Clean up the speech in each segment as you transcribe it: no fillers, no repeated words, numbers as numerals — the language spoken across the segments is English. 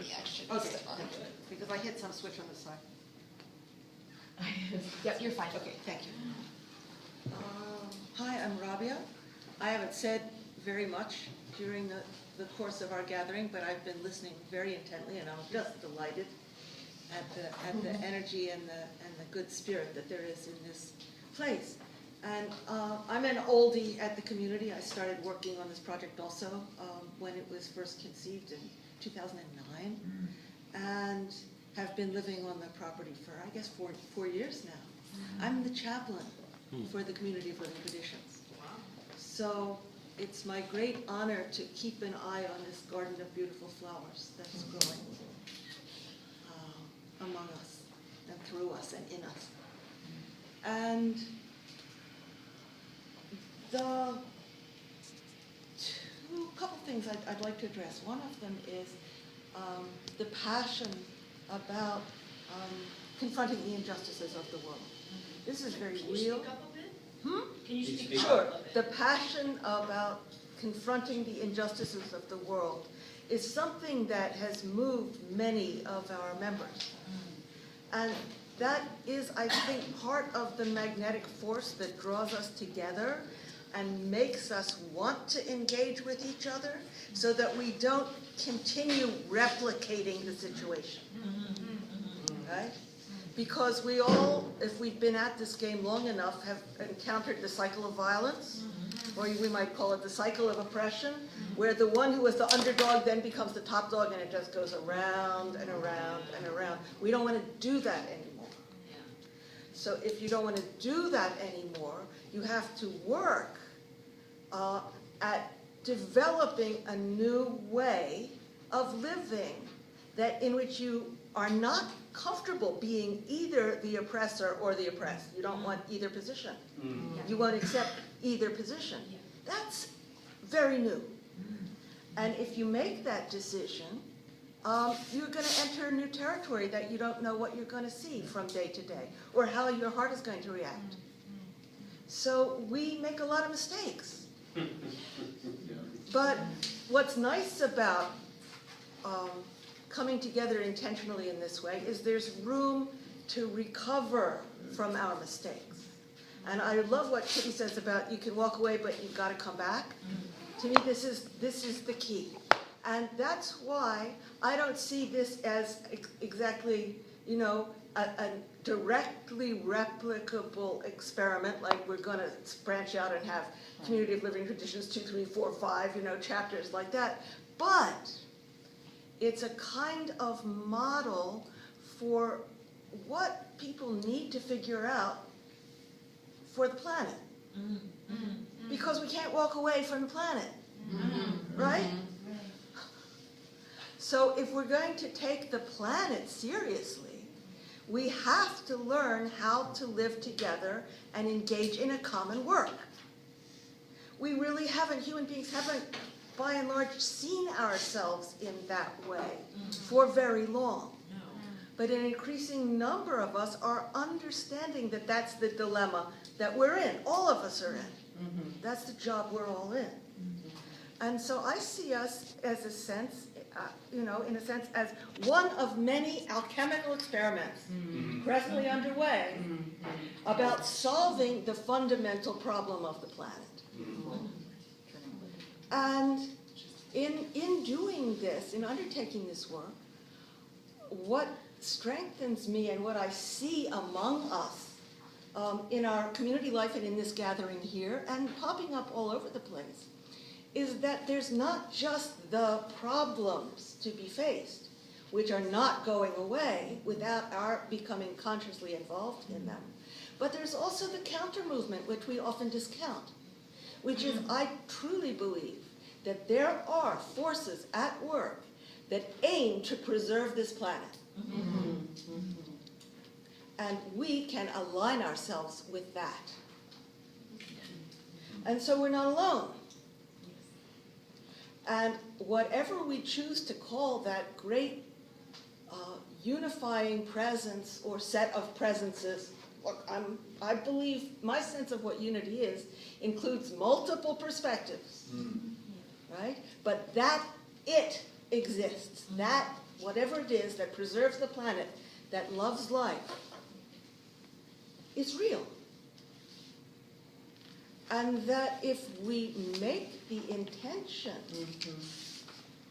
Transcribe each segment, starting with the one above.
reaction. Okay, because I hit some switch on the side. Yep, you're fine. Okay, thank you. Hi, I'm Rabia. I haven't said very much during the course of our gathering, but I've been listening very intently, and I'm just delighted at the energy and the good spirit that there is in this place. And I'm an oldie at the community. I started working on this project also when it was first conceived in 2009, and have been living on the property for, I guess, four years now. I'm the chaplain for the Community of Living Traditions. So it's my great honor to keep an eye on this garden of beautiful flowers that's growing among us and through us and in us. And the couple things I'd like to address. One of them is the passion about confronting the injustices of the world. This is very real. Can you speak up a bit? Can you speak Sure. up a bit? The passion about confronting the injustices of the world is something that has moved many of our members. And that is, I think, part of the magnetic force that draws us together and makes us want to engage with each other so that we don't continue replicating the situation. Right? Because we all, if we've been at this game long enough, have encountered the cycle of violence, or we might call it the cycle of oppression, where the one who was the underdog then becomes the top dog, and it just goes around and around and around. We don't want to do that anymore. So if you don't want to do that anymore, you have to work at developing a new way of living in which you are not comfortable being either the oppressor or the oppressed. You don't want either position. You won't accept either position. That's very new. And if you make that decision, you're going to enter new territory that you don't know what you're going to see from day to day, or how your heart is going to react. So we make a lot of mistakes. But what's nice about coming together intentionally in this way is there's room to recover from our mistakes. And I love what Kitty says about you can walk away, but you've got to come back. To me, this is the key. And that's why I don't see this as exactly, a directly replicable experiment, like we're going to branch out and have Community of Living Traditions 2, 3, 4, 5, chapters like that. But it's a kind of model for what people need to figure out for the planet. Because we can't walk away from the planet, right? So if we're going to take the planet seriously, we have to learn how to live together and engage in a common work. We really haven't, human beings haven't, by and large, seen ourselves in that way for very long. But an increasing number of us are understanding that that's the dilemma that we're in. All of us are in. That's the job we're all in. And so I see us as a sense, in a sense, as one of many alchemical experiments presently underway about solving the fundamental problem of the planet. And in doing this, in undertaking this work, what strengthens me and what I see among us in our community life and in this gathering here and popping up all over the place is that there's not just the problems to be faced, which are not going away without our becoming consciously involved in them, but there's also the counter movement, which we often discount, which is I truly believe that there are forces at work that aim to preserve this planet. And we can align ourselves with that. And so we're not alone. And whatever we choose to call that great unifying presence or set of presences, look, I believe my sense of what unity is includes multiple perspectives, right? But that it exists. That whatever it is that preserves the planet, that loves life, is real. And that if we make the intention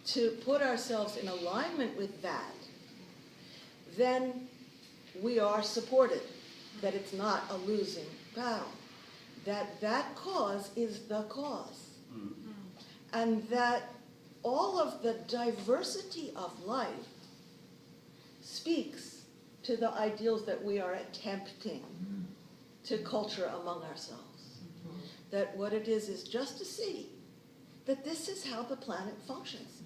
to put ourselves in alignment with that, then we are supported, that it's not a losing battle, that that cause is the cause, and that all of the diversity of life speaks to the ideals that we are attempting to culture among ourselves. That what it is just to see that this is how the planet functions,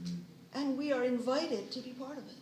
and we are invited to be part of it.